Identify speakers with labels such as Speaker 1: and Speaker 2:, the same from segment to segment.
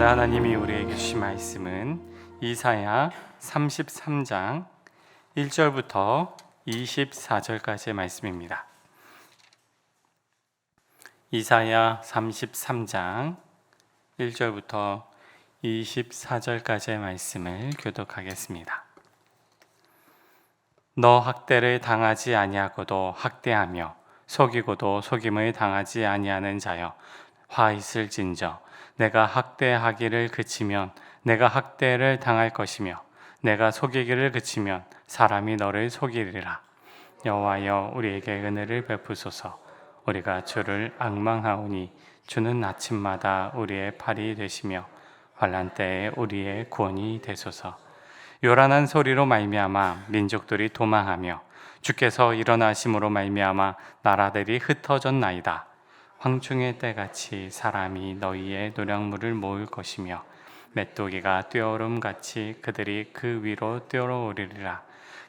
Speaker 1: 오늘 하나님이 우리에게 주신 말씀은 이사야 33장 1절부터 24절까지의 말씀입니다. 이사야 33장 1절부터 24절까지의 말씀을 교독하겠습니다. 너 학대를 당하지 아니하고도 학대하며 속이고도 속임을 당하지 아니하는 자여 화 있을진저 내가 학대하기를 그치면 내가 학대를 당할 것이며 내가 속이기를 그치면 사람이 너를 속이리라. 여호와여 우리에게 은혜를 베푸소서. 우리가 주를 앙망하오니 주는 아침마다 우리의 팔이 되시며 환난 때에 우리의 구원이 되소서. 요란한 소리로 말미암아 민족들이 도망하며 주께서 일어나심으로 말미암아 나라들이 흩어졌나이다. 황충의 때같이 사람이 너희의 노량물을 모을 것이며 메뚜기가 뛰어오름같이 그들이 그 위로 뛰어오르리라.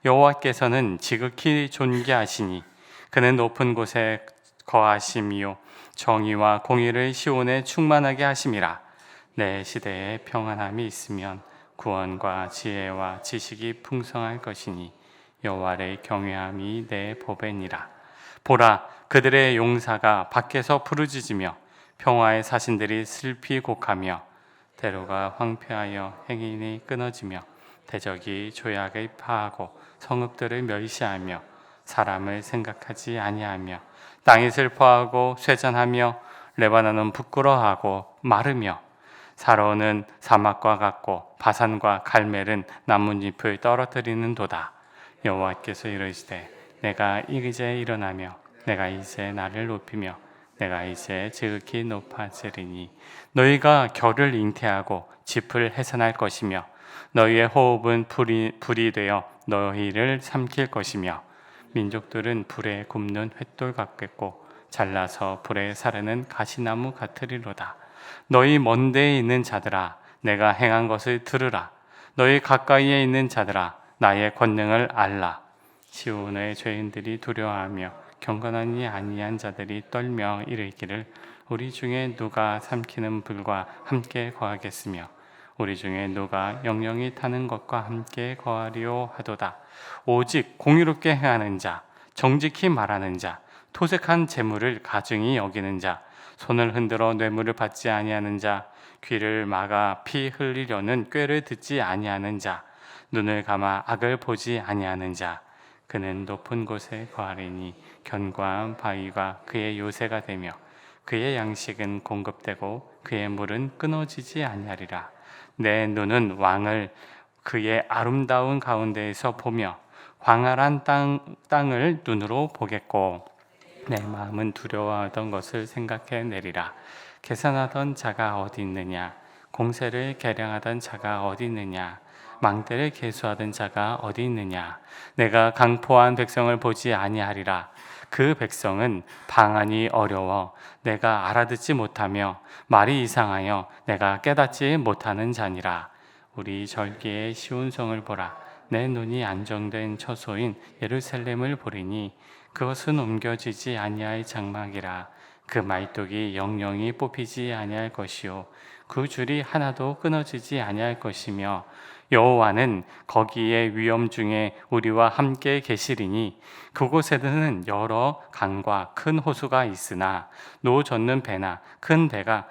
Speaker 1: 여호와께서는 지극히 존귀하시니 그는 높은 곳에 거하심이요 정의와 공의를 시온에 충만하게 하심이라. 내 시대에 평안함이 있으면 구원과 지혜와 지식이 풍성할 것이니 여호와를 경외함이 내 보배니라. 보라, 그들의 용사가 밖에서 부르짖으며 평화의 사신들이 슬피 곡하며 대로가 황폐하여 행인이 끊어지며 대적이 조약을 파하고 성읍들을 멸시하며 사람을 생각하지 아니하며 땅이 슬퍼하고 쇠잔하며 레바논은 부끄러워하고 마르며 사로는 사막과 같고 바산과 갈멜은 나뭇잎을 떨어뜨리는 도다. 여호와께서 이르시되 내가 이제 일어나며 내가 이제 나를 높이며 내가 이제 지극히 높아지리니 너희가 결을 잉태하고 짚을 해산할 것이며 너희의 호흡은 불이 되어 너희를 삼킬 것이며 민족들은 불에 굽는 횃돌 같겠고 잘라서 불에 사르는 가시나무 같으리로다. 너희 먼 데에 있는 자들아 내가 행한 것을 들으라. 너희 가까이에 있는 자들아 나의 권능을 알라. 시온의 죄인들이 두려워하며 경건하니 아니한 자들이 떨며 이르기를 우리 중에 누가 삼키는 불과 함께 거하겠으며 우리 중에 누가 영영이 타는 것과 함께 거하리오 하도다. 오직 공의롭게 행하는 자, 정직히 말하는 자, 토색한 재물을 가증히 여기는 자, 손을 흔들어 뇌물을 받지 아니하는 자, 귀를 막아 피 흘리려는 꾀를 듣지 아니하는 자, 눈을 감아 악을 보지 아니하는 자, 그는 높은 곳에 거하리니 견고한 바위가 그의 요새가 되며 그의 양식은 공급되고 그의 물은 끊어지지 아니하리라. 내 눈은 왕을 그의 아름다운 가운데에서 보며 광활한 땅을 눈으로 보겠고 내 마음은 두려워하던 것을 생각해 내리라. 계산하던 자가 어디 있느냐? 공세를 계량하던 자가 어디 있느냐? 망대를 계수하던 자가 어디 있느냐? 내가 강포한 백성을 보지 아니하리라. 그 백성은 방언이 어려워 내가 알아듣지 못하며 말이 이상하여 내가 깨닫지 못하는 자니라. 우리 절기의 시온성을 보라. 내 눈이 안정된 처소인 예루살렘을 보리니 그것은 옮겨지지 아니할 장막이라. 그 말뚝이 영영이 뽑히지 아니할 것이요 그 줄이 하나도 끊어지지 아니할 것이며 여호와는 거기에 위험 중에 우리와 함께 계시리니 그곳에는 여러 강과 큰 호수가 있으나 노 젓는 배나 큰 배가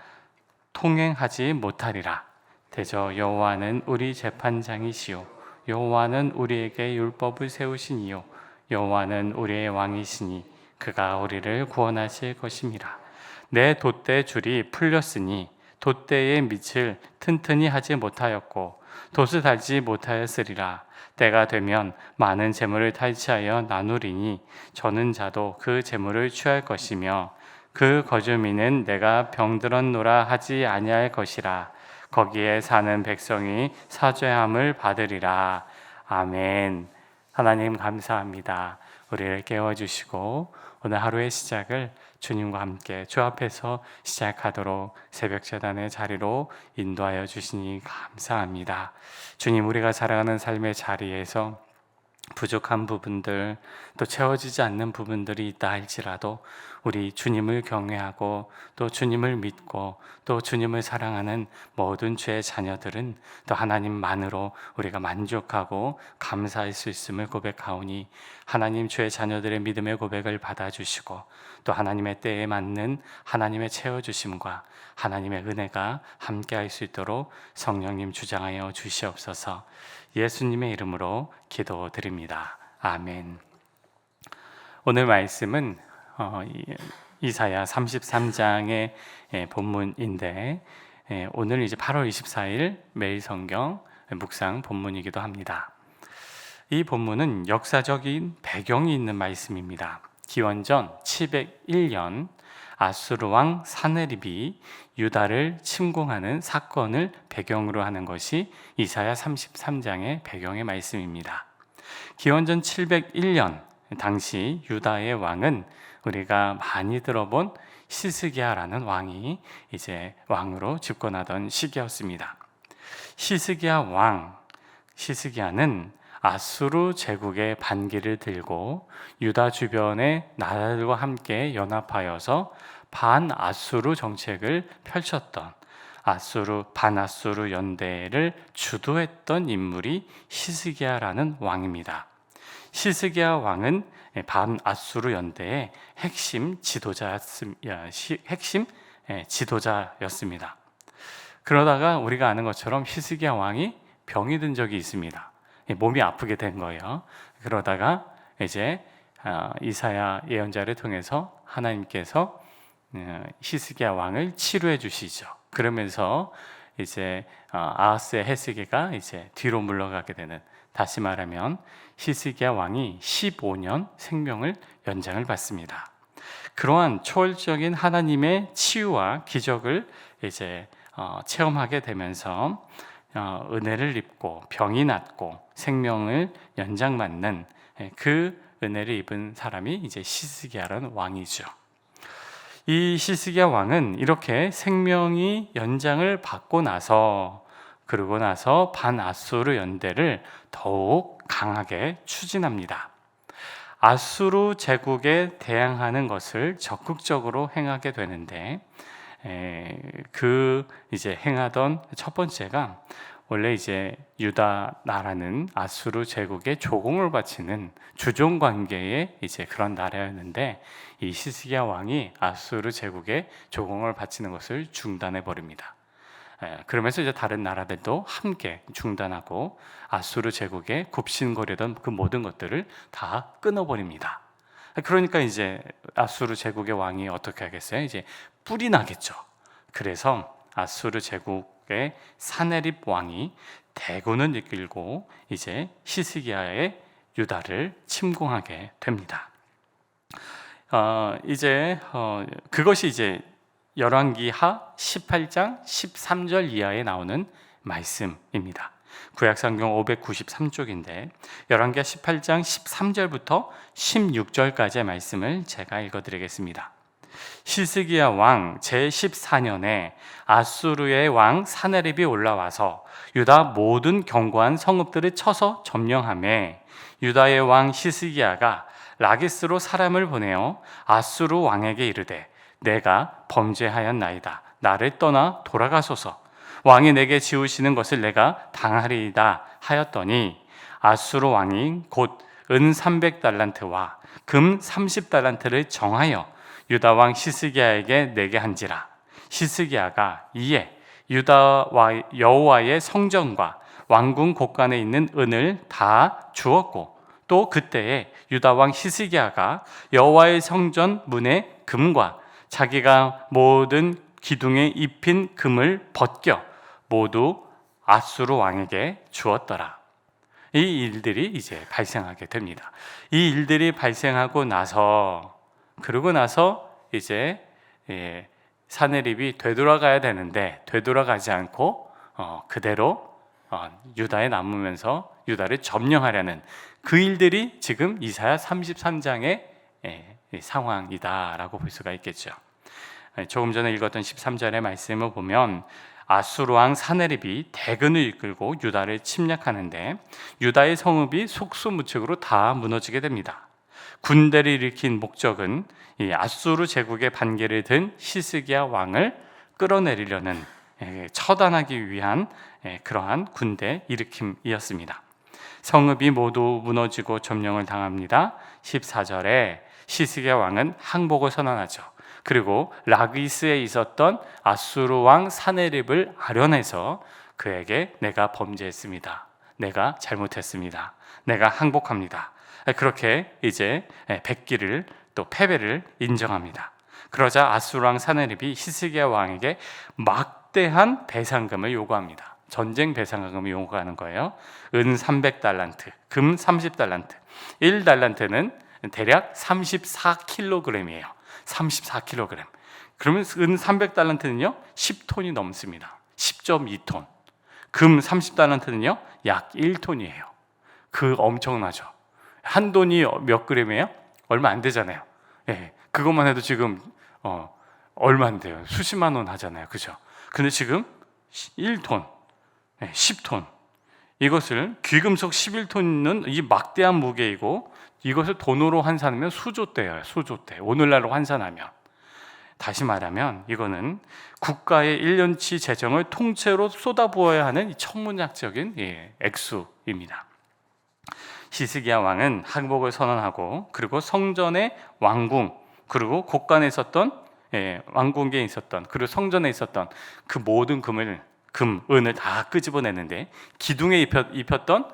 Speaker 1: 통행하지 못하리라. 대저 여호와는 우리 재판장이시요 여호와는 우리에게 율법을 세우시니요 여호와는 우리의 왕이시니 그가 우리를 구원하실 것임이라. 내 돛대 줄이 풀렸으니 돛대의 밑을 튼튼히 하지 못하였고 돛을 달지 못하였으리라. 때가 되면 많은 재물을 탈취하여 나누리니 저는 자도 그 재물을 취할 것이며 그 거주민은 내가 병들었노라 하지 아니할 것이라. 거기에 사는 백성이 사죄함을 받으리라. 아멘. 하나님 감사합니다. 우리를 깨워주시고 오늘 하루의 시작을 주님과 함께 주 앞에서 시작하도록 새벽 제단의 자리로 인도하여 주시니 감사합니다. 주님, 우리가 살아가는 삶의 자리에서 부족한 부분들, 또 채워지지 않는 부분들이 있다 할지라도 우리 주님을 경외하고 또 주님을 믿고 또 주님을 사랑하는 모든 죄의 자녀들은 또 하나님만으로 우리가 만족하고 감사할 수 있음을 고백하오니, 하나님 죄의 자녀들의 믿음의 고백을 받아주시고 또 하나님의 때에 맞는 하나님의 채워주심과 하나님의 은혜가 함께할 수 있도록 성령님 주장하여 주시옵소서. 예수님의 이름으로 기도드립니다. 아멘. 오늘 말씀은 이사야 33장의 본문인데, 오늘 이제 8월 24일 매일 성경 묵상 본문이기도 합니다. 이 본문은 역사적인 배경이 있는 말씀입니다. 기원전 701년 아수르 왕 사네립이 유다를 침공하는 사건을 배경으로 하는 것이 이사야 33장의 배경의 말씀입니다. 기원전 701년 당시 유다의 왕은 우리가 많이 들어본 히스기야라는 왕이 이제 왕으로 집권하던 시기였습니다. 히스기야는 아수르 제국의 반기를 들고 유다 주변의 나라들과 함께 연합하여서 반아수르 정책을 펼쳤던 반아수르 연대를 주도했던 인물이 히스기야라는 왕입니다. 히스기야 왕은 반아수르 연대의 핵심 지도자였습니다. 그러다가 우리가 아는 것처럼 히스기야 왕이 병이 든 적이 있습니다. 몸이 아프게 된 거예요. 그러다가 이제 이사야 예언자를 통해서 하나님께서 히스기야 왕을 치료해 주시죠. 그러면서 이제 아하스의 헤스기가 이제 뒤로 물러가게 되는, 다시 말하면 히스기야 왕이 15년 생명을 연장을 받습니다. 그러한 초월적인 하나님의 치유와 기적을 이제 체험하게 되면서 은혜를 입고 병이 낫고 생명을 연장받는 그 은혜를 입은 사람이 이제 히스기야라는 왕이죠. 이 히스기야 왕은 이렇게 생명이 연장을 받고 나서, 그러고 나서 반아수르 연대를 더욱 강하게 추진합니다. 아수르 제국에 대항하는 것을 적극적으로 행하게 되는데, 이제 행하던 첫 번째가, 원래 이제 유다 나라는 아수르 제국에 조공을 바치는 주종 관계의 이제 그런 나라였는데, 이 히스기야 왕이 아수르 제국에 조공을 바치는 것을 중단해 버립니다. 그러면서 이제 다른 나라들도 함께 중단하고 아수르 제국에 굽신거리던 그 모든 것들을 다 끊어버립니다. 그러니까 이제 아수르 제국의 왕이 어떻게 하겠어요? 이제 뿔이 나겠죠. 그래서 아수르 제국의 사네립 왕이 대군을 이끌고 이제 히스기야의 유다를 침공하게 됩니다. 그것이 이제 열왕기하 18장 13절 이하에 나오는 말씀입니다. 구약성경 593쪽인데 열왕기하 18장 13절부터 16절까지의 말씀을 제가 읽어드리겠습니다. 히스기야 왕 제14년에 아수르의 왕 사네립이 올라와서 유다 모든 견고한 성읍들을 쳐서 점령하매, 유다의 왕 히스기야가 라기스로 사람을 보내어 아수르 왕에게 이르되, 내가 범죄하였나이다. 나를 떠나 돌아가소서. 왕이 내게 지우시는 것을 내가 당하리이다 하였더니, 아수르 왕이 곧 은 300달란트와 금 30달란트를 정하여 유다 왕 히스기야에게 내게 한지라. 히스기야가 이에 유다와 여호와의 성전과 왕궁 곳간에 있는 은을 다 주었고, 또 그때에 유다 왕 히스기야가 여호와의 성전 문의 금과 자기가 모든 기둥에 입힌 금을 벗겨 모두 아수르 왕에게 주었더라. 이 일들이 이제 발생하게 됩니다. 이 일들이 발생하고 나서, 그러고 나서 이제 사네립이 되돌아가야 되는데 되돌아가지 않고 그대로 유다에 남으면서 유다를 점령하려는 그 일들이 지금 이사야 33장의 상황이다라고 볼 수가 있겠죠. 조금 전에 읽었던 13절의 말씀을 보면 아수르 왕 사네립이 대군을 이끌고 유다를 침략하는데 유다의 성읍이 속수무책으로 다 무너지게 됩니다. 군대를 일으킨 목적은 이 아수르 제국의 반기를 든 히스기야 왕을 끌어내리려는 처단하기 위한 그러한 군대 일으킴이었습니다. 성읍이 모두 무너지고 점령을 당합니다. 14절에 히스기야 왕은 항복을 선언하죠. 그리고 라기스에 있었던 아수르 왕 사네립을 아련해서 그에게 내가 범죄했습니다. 내가 잘못했습니다. 내가 항복합니다. 그렇게 이제 백기를 또 패배를 인정합니다. 그러자 아수르 왕 사네립이 히스기야 왕에게 막대한 배상금을 요구합니다. 전쟁 배상금을 요구하는 거예요. 은 300달란트, 금 30달란트. 1달란트는 대략 34kg이에요. 34kg. 그러면 은 300달란트는요 10톤이 넘습니다. 10.2톤. 금 30달란트는요 약 1톤이에요. 그 엄청나죠. 한 돈이 몇 그램이에요? 얼마 안 되잖아요. 예, 그것만 해도 지금 얼마 안 돼요. 수십만 원 하잖아요. 그죠? 근데 지금 1톤, 10톤. 이것을 귀금속 11톤은 이 막대한 무게이고 이것을 돈으로 환산하면 수조대예요. 수조대. 오늘날로 환산하면. 다시 말하면 이거는 국가의 1년치 재정을 통째로 쏟아부어야 하는 천문학적인 액수입니다. 히스기야 왕은 항복을 선언하고 그리고 성전의 왕궁 그리고 곳간에 있었던 왕궁에 있었던 그리고 성전에 있었던 그 모든 은을 다 끄집어내는데 기둥에 입혔던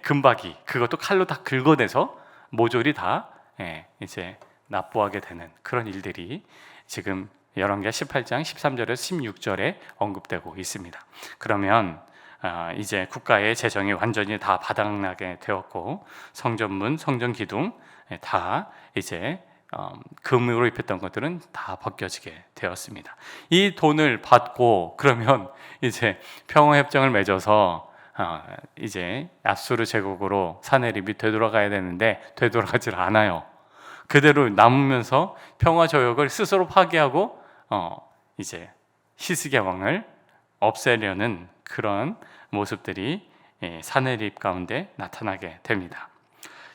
Speaker 1: 금박이 그것도 칼로 다 긁어내서 모조리 다 이제 납부하게 되는 그런 일들이 지금 열왕기하 18장 13절에서 16절에 언급되고 있습니다. 그러면 이제 국가의 재정이 완전히 다 바닥나게 되었고 성전문, 성전 기둥 다 이제 금으로 입혔던 것들은 다 벗겨지게 되었습니다. 이 돈을 받고 그러면 이제 평화협정을 맺어서 이제 아수르 제국으로 사네립이 되돌아가야 되는데 되돌아가질 않아요. 그대로 남으면서 평화조약을 스스로 파기하고 이제 히스기야 왕을 없애려는 그런 모습들이 사네립 가운데 나타나게 됩니다.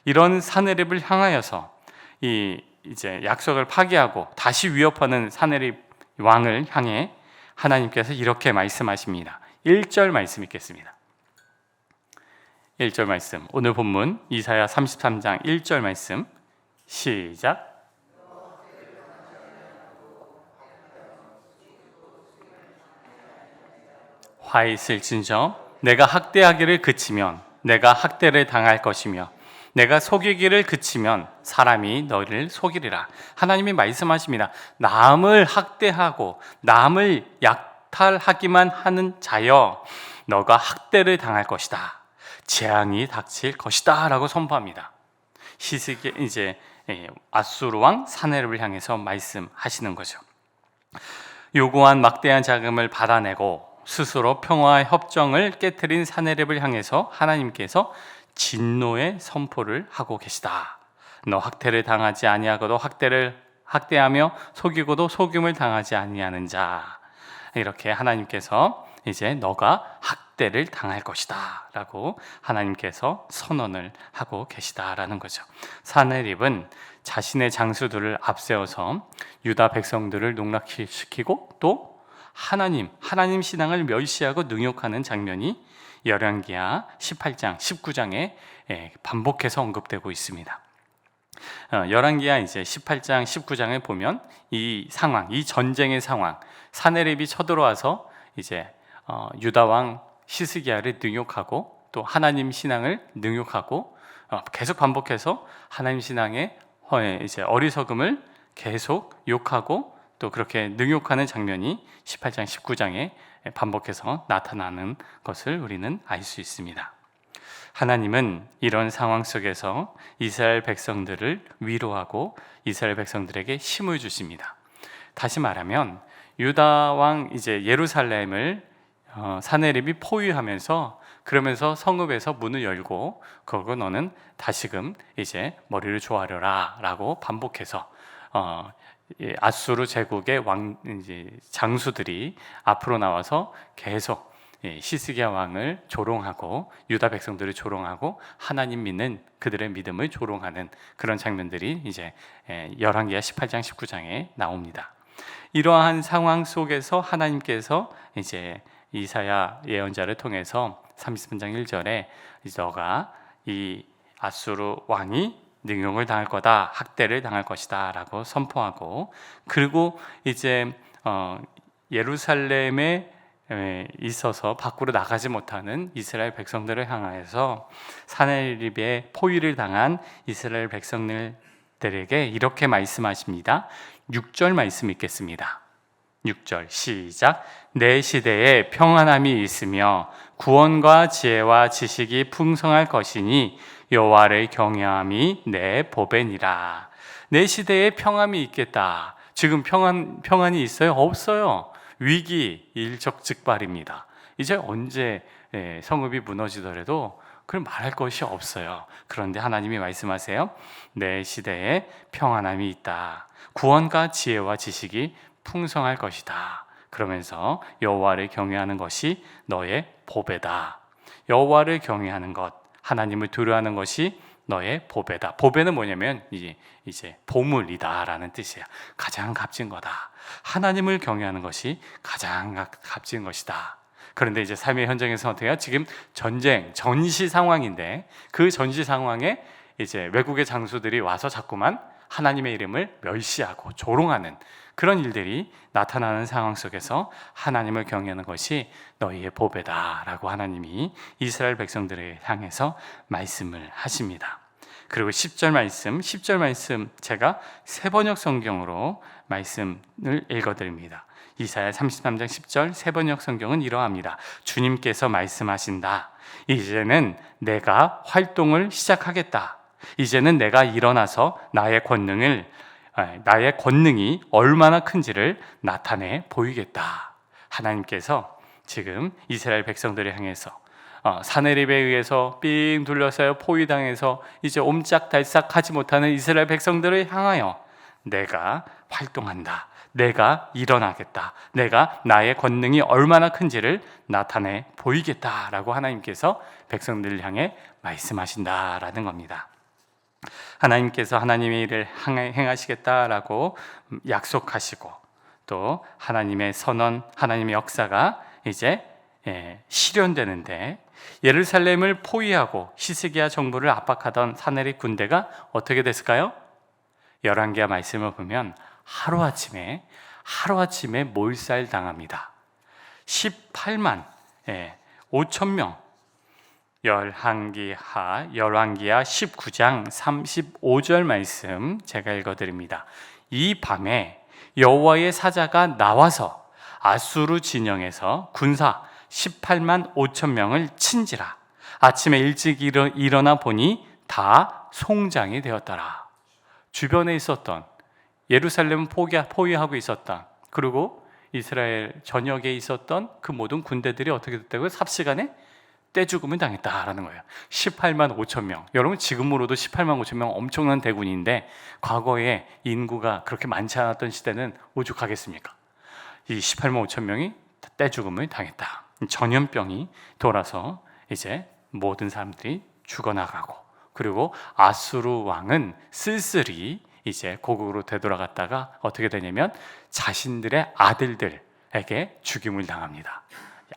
Speaker 1: 이런 사네립을 향하여서 이제 약속을 파기하고 다시 위협하는 사네립 왕을 향해 하나님께서 이렇게 말씀하십니다. 1절 말씀 읽겠습니다. 1절 말씀, 오늘 본문 이사야 33장 1절 말씀 시작. 화 있을진저 내가 학대하기를 그치면 내가 학대를 당할 것이며 내가 속이기를 그치면 사람이 너를 속이리라. 하나님이 말씀하십니다. 남을 학대하고 남을 약탈하기만 하는 자여 너가 학대를 당할 것이다. 재앙이 닥칠 것이다 라고 선포합니다. 히스기야 이제 아수르 왕 사네립을 향해서 말씀하시는 거죠. 요구한 막대한 자금을 받아내고 스스로 평화 협정을 깨트린 사네립을 향해서 하나님께서 진노의 선포를 하고 계시다. 너 학대를 당하지 아니하고도 학대하며 속이고도 속임을 당하지 아니하는 자. 이렇게 하나님께서 이제 너가 학대를 당할 것이다 라고 하나님께서 선언을 하고 계시다라는 거죠. 사네립은 자신의 장수들을 앞세워서 유다 백성들을 농락시키고 또 하나님 신앙을 멸시하고 능욕하는 장면이 열왕기하 18장, 19장에 반복해서 언급되고 있습니다. 열왕기하 이제 18장, 19장에 보면 이 상황, 이 전쟁의 상황, 사네립이 쳐들어와서 이제 유다 왕 히스기야를 능욕하고 또 하나님 신앙을 능욕하고 계속 반복해서 하나님 신앙의 이제 어리석음을 계속 욕하고 또 그렇게 능욕하는 장면이 18장, 19장에 반복해서 나타나는 것을 우리는 알 수 있습니다. 하나님은 이런 상황 속에서 이스라엘 백성들을 위로하고 이스라엘 백성들에게 힘을 주십니다. 다시 말하면 유다 왕 이제 예루살렘을 사네립이 포위하면서 그러면서 성읍에서 문을 열고 그러고 너는 다시금 이제 머리를 조아려라 라고 반복해서 아수르 제국의 왕 이제 장수들이 앞으로 나와서 계속 히스기야 왕을 조롱하고 유다 백성들을 조롱하고 하나님 믿는 그들의 믿음을 조롱하는 그런 장면들이 이제 열왕기하 18장 19장에 나옵니다. 이러한 상황 속에서 하나님께서 이제 이사야 예언자를 통해서 33장 1절에 너가 이 아수르 왕이 능욕을 당할 거다, 학대를 당할 것이다 라고 선포하고, 그리고 이제 예루살렘에 있어서 밖으로 나가지 못하는 이스라엘 백성들을 향하여서 사내립의 포위를 당한 이스라엘 백성들에게 이렇게 말씀하십니다. 6절 말씀 읽겠습니다. 6절 시작. 내 시대에 평안함이 있으며 구원과 지혜와 지식이 풍성할 것이니 여호와를 경외함이 내 보배니라. 내 시대에 평안이 있겠다. 지금 평안이 있어요? 없어요. 위기 일적즉발입니다. 이제 언제 성읍이 무너지더라도 그걸 말할 것이 없어요. 그런데 하나님이 말씀하세요. 내 시대에 평안함이 있다. 구원과 지혜와 지식이 풍성할 것이다. 그러면서 여호와를 경외하는 것이 너의 보배다. 여호와를 경외하는 것, 하나님을 두려워하는 것이 너의 보배다. 보배는 뭐냐면 이제 보물이다라는 뜻이에요. 가장 값진 거다. 하나님을 경외하는 것이 가장 값진 것이다. 그런데 이제 삶의 현장에서 어떻게 해요? 지금 전쟁, 전시 상황인데 그 전시 상황에 이제 외국의 장수들이 와서 자꾸만 하나님의 이름을 멸시하고 조롱하는 그런 일들이 나타나는 상황 속에서 하나님을 경외하는 것이 너희의 보배다라고 하나님이 이스라엘 백성들을 향해서 말씀을 하십니다. 그리고 10절 말씀 제가 세번역 성경으로 말씀을 읽어드립니다. 이사야 33장 10절 세번역 성경은 이러합니다. 주님께서 말씀하신다. 이제는 내가 활동을 시작하겠다. 이제는 내가 일어나서 나의 권능이 얼마나 큰지를 나타내 보이겠다. 하나님께서 지금 이스라엘 백성들을 향해서 사내립에 의해서 삥 둘러싸여 포위당해서 이제 옴짝달싹하지 못하는 이스라엘 백성들을 향하여 내가 활동한다. 내가 일어나겠다. 내가 나의 권능이 얼마나 큰지를 나타내 보이겠다라고 하나님께서 백성들을 향해 말씀하신다라는 겁니다. 하나님께서 하나님의 일을 행하시겠다라고 약속하시고 또 하나님의 선언, 하나님의 역사가 이제 실현되는데 예루살렘을 포위하고 히스기야 정부를 압박하던 사내립 군대가 어떻게 됐을까요? 열왕기하 말씀을 보면 하루아침에 몰살당합니다. 18만 5천 명. 열왕기하 19장 35절 말씀 제가 읽어드립니다. 이 밤에 여호와의 사자가 나와서 아수르 진영에서 군사 18만 5천 명을 친지라. 아침에 일찍 일어나 보니 다 송장이 되었더라. 주변에 있었던 예루살렘 포위하고 있었다. 그리고 이스라엘 전역에 있었던 그 모든 군대들이 어떻게 됐다고요? 삽시간에 떼죽음을 당했다라는 거예요. 18만 5천 명. 여러분 지금으로도 18만 5천 명 엄청난 대군인데 과거에 인구가 그렇게 많지 않았던 시대는 오죽하겠습니까? 이 18만 5천 명이 떼죽음을 당했다. 전염병이 돌아서 이제 모든 사람들이 죽어나가고, 그리고 아수르 왕은 쓸쓸히 이제 고국으로 되돌아갔다가 어떻게 되냐면 자신들의 아들들에게 죽임을 당합니다.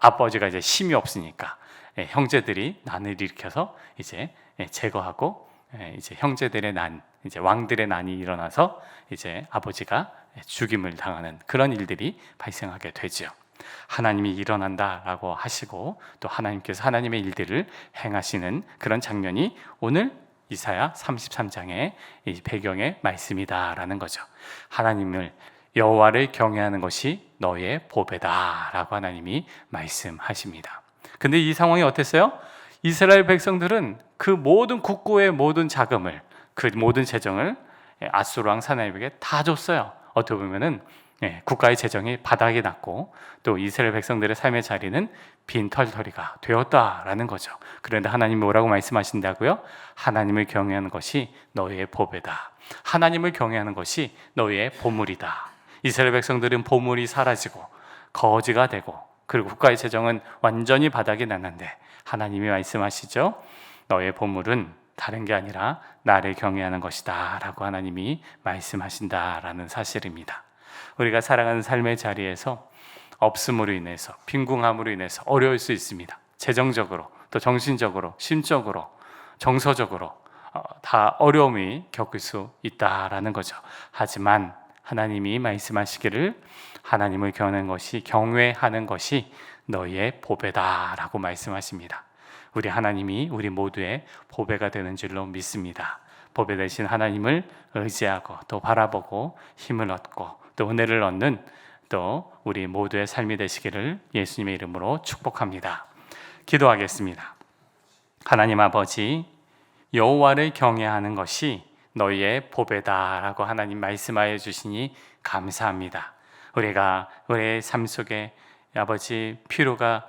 Speaker 1: 아버지가 이제 힘이 없으니까 형제들이 난을 일으켜서 이제 제거하고, 이제 형제들의 난, 이제 왕들의 난이 일어나서 이제 아버지가 죽임을 당하는 그런 일들이 발생하게 되죠. 하나님이 일어난다라고 하시고 또 하나님께서 하나님의 일들을 행하시는 그런 장면이 오늘 이사야 33장의 이 배경의 말씀이다라는 거죠. 하나님을, 여호와를 경외하는 것이 너의 보배다라고 하나님이 말씀하십니다. 근데 이 상황이 어땠어요? 이스라엘 백성들은 그 모든 국고의 모든 자금을, 그 모든 재정을 아수르 왕 사나입에게 다 줬어요. 어떻게 보면은 국가의 재정이 바닥이 났고 또 이스라엘 백성들의 삶의 자리는 빈털터리가 되었다라는 거죠. 그런데 하나님이 뭐라고 말씀하신다고요? 하나님을 경외하는 것이 너희의 보배다. 하나님을 경외하는 것이 너희의 보물이다. 이스라엘 백성들은 보물이 사라지고 거지가 되고 그리고 국가의 재정은 완전히 바닥이 났는데 하나님이 말씀하시죠. 너의 보물은 다른 게 아니라 나를 경외하는 것이다 라고 하나님이 말씀하신다라는 사실입니다. 우리가 살아가는 삶의 자리에서 없음으로 인해서, 빈궁함으로 인해서 어려울 수 있습니다. 재정적으로, 또 정신적으로, 심적으로, 정서적으로 다 어려움이 겪을 수 있다라는 거죠. 하지만 하나님이 말씀하시기를 하나님을 경외하는 것이 너희의 보배다라고 말씀하십니다. 우리 하나님이 우리 모두의 보배가 되는 줄로 믿습니다. 보배 되신 하나님을 의지하고 또 바라보고 힘을 얻고 또 은혜를 얻는 또 우리 모두의 삶이 되시기를 예수님의 이름으로 축복합니다. 기도하겠습니다. 하나님 아버지, 여호와를 경외하는 것이 너희의 보배다라고 하나님 말씀하여 주시니 감사합니다. 우리가 우리의 삶 속에 아버지 피로가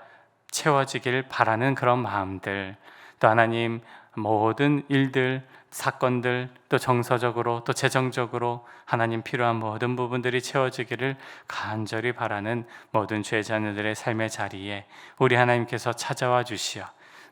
Speaker 1: 채워지길 바라는 그런 마음들, 또 하나님 모든 일들, 사건들, 또 정서적으로 또 재정적으로 하나님 필요한 모든 부분들이 채워지기를 간절히 바라는 모든 죄 자녀들의 삶의 자리에 우리 하나님께서 찾아와 주시어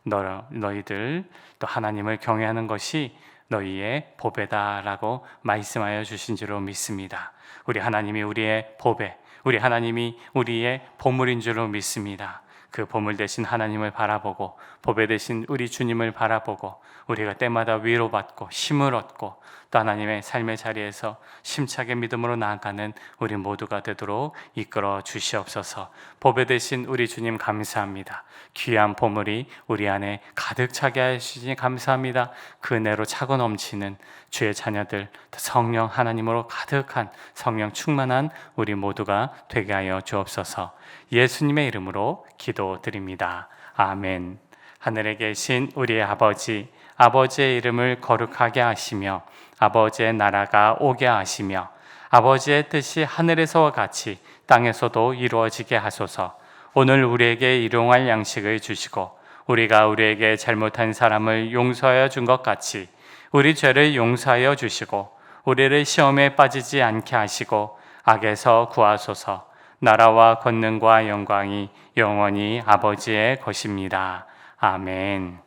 Speaker 1: 너희들 또 하나님을 경외하는 것이 너희의 보배다라고 말씀하여 주신 줄로 믿습니다. 우리 하나님이 우리의 보배, 우리 하나님이 우리의 보물인 줄로 믿습니다. 그 보물 되신 하나님을 바라보고 보배 되신 우리 주님을 바라보고 우리가 때마다 위로받고 힘을 얻고 또 하나님의 삶의 자리에서 심차게 믿음으로 나아가는 우리 모두가 되도록 이끌어 주시옵소서. 보배 되신 우리 주님 감사합니다. 귀한 보물이 우리 안에 가득 차게 하시니 감사합니다. 그 은혜로 차고 넘치는 주의 자녀들, 성령 하나님으로 가득한 성령 충만한 우리 모두가 되게 하여 주옵소서. 예수님의 이름으로 기도드립니다. 아멘. 하늘에 계신 우리의 아버지, 아버지의 이름을 거룩하게 하시며 아버지의 나라가 오게 하시며 아버지의 뜻이 하늘에서와 같이 땅에서도 이루어지게 하소서. 오늘 우리에게 일용할 양식을 주시고 우리가 우리에게 잘못한 사람을 용서하여 준 것 같이 우리 죄를 용서하여 주시고 우리를 시험에 빠지지 않게 하시고 악에서 구하소서. 나라와 권능과 영광이 영원히 아버지의 것입니다. 아멘.